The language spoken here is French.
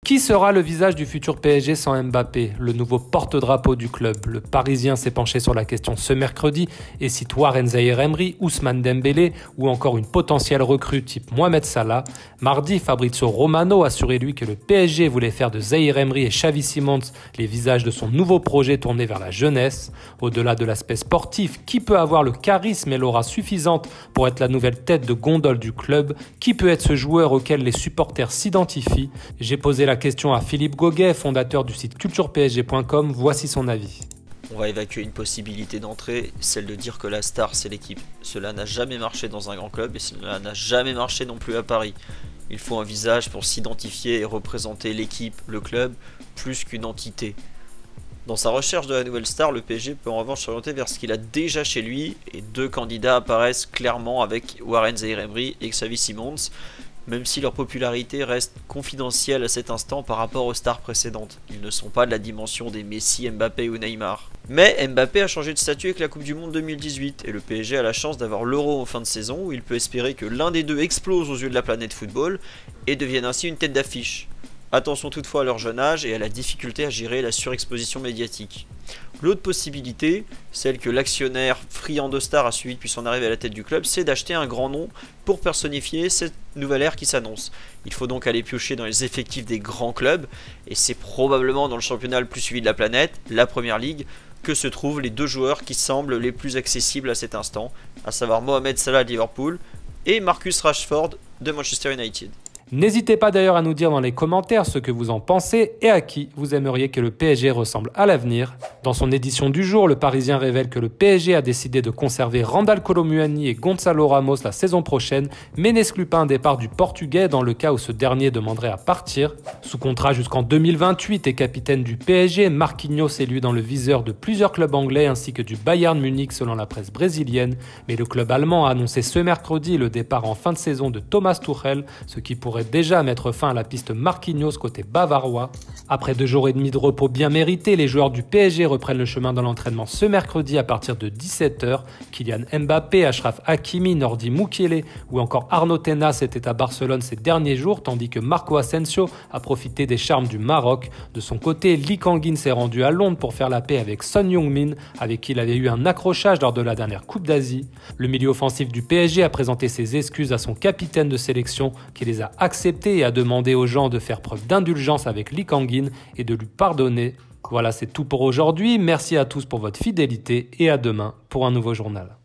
Qui sera le visage du futur PSG sans Mbappé, le nouveau porte-drapeau du club? Le Parisien s'est penché sur la question ce mercredi et cite Warren Zaïre-Emery, Ousmane Dembélé ou encore une potentielle recrue type Mohamed Salah. Mardi, Fabrizio Romano assurait lui que le PSG voulait faire de Zaïre-Emery et Xavi Simons les visages de son nouveau projet tourné vers la jeunesse. Au-delà de l'aspect sportif, qui peut avoir le charisme et l'aura suffisante pour être la nouvelle tête de gondole du club? Qui peut être ce joueur auquel les supporters s'identifient? J'ai posé la question à Philippe Goguet, fondateur du site culturepsg.com. Voici son avis. On va évacuer une possibilité d'entrée, celle de dire que la star c'est l'équipe. Cela n'a jamais marché dans un grand club et cela n'a jamais marché non plus à Paris. Il faut un visage pour s'identifier et représenter l'équipe, le club, plus qu'une entité. Dans sa recherche de la nouvelle star, le PSG peut en revanche s'orienter vers ce qu'il a déjà chez lui et deux candidats apparaissent clairement avec Warren Zaïre-Emery et Xavi Simons, même si leur popularité reste confidentielle à cet instant par rapport aux stars précédentes. Ils ne sont pas de la dimension des Messi, Mbappé ou Neymar. Mais Mbappé a changé de statut avec la Coupe du Monde 2018 et le PSG a la chance d'avoir l'Euro en fin de saison où il peut espérer que l'un des deux explose aux yeux de la planète football et devienne ainsi une tête d'affiche. Attention toutefois à leur jeune âge et à la difficulté à gérer la surexposition médiatique. L'autre possibilité, celle que l'actionnaire friand de stars a suivi depuis son arrivée à la tête du club, c'est d'acheter un grand nom pour personnifier cette nouvelle ère qui s'annonce. Il faut donc aller piocher dans les effectifs des grands clubs, et c'est probablement dans le championnat le plus suivi de la planète, la Première Ligue, que se trouvent les deux joueurs qui semblent les plus accessibles à cet instant, à savoir Mohamed Salah de Liverpool et Marcus Rashford de Manchester United. N'hésitez pas d'ailleurs à nous dire dans les commentaires ce que vous en pensez et à qui vous aimeriez que le PSG ressemble à l'avenir. Dans son édition du jour, le Parisien révèle que le PSG a décidé de conserver Randal Kolo Muani et Gonçalo Ramos la saison prochaine, mais n'exclut pas un départ du Portugais dans le cas où ce dernier demanderait à partir. Sous contrat jusqu'en 2028 et capitaine du PSG, Marquinhos est lui dans le viseur de plusieurs clubs anglais ainsi que du Bayern Munich selon la presse brésilienne, mais le club allemand a annoncé ce mercredi le départ en fin de saison de Thomas Tuchel, ce qui pourrait déjà mettre fin à la piste Marquinhos côté bavarois. Après 2 jours et demi de repos bien mérités, les joueurs du PSG reprennent le chemin de l'entraînement ce mercredi à partir de 17 h. Kylian Mbappé, Achraf Hakimi, Nordi Mukiele ou encore Arnaud Tenas étaient à Barcelone ces derniers jours, tandis que Marco Asensio a profité des charmes du Maroc. De son côté, Lee Kang-in s'est rendu à Londres pour faire la paix avec Son Heung-min, avec qui il avait eu un accrochage lors de la dernière Coupe d'Asie. Le milieu offensif du PSG a présenté ses excuses à son capitaine de sélection qui les a acceptées et a demandé aux gens de faire preuve d'indulgence avec Lee Kang-in et de lui pardonner. Voilà, c'est tout pour aujourd'hui. Merci à tous pour votre fidélité et à demain pour un nouveau journal.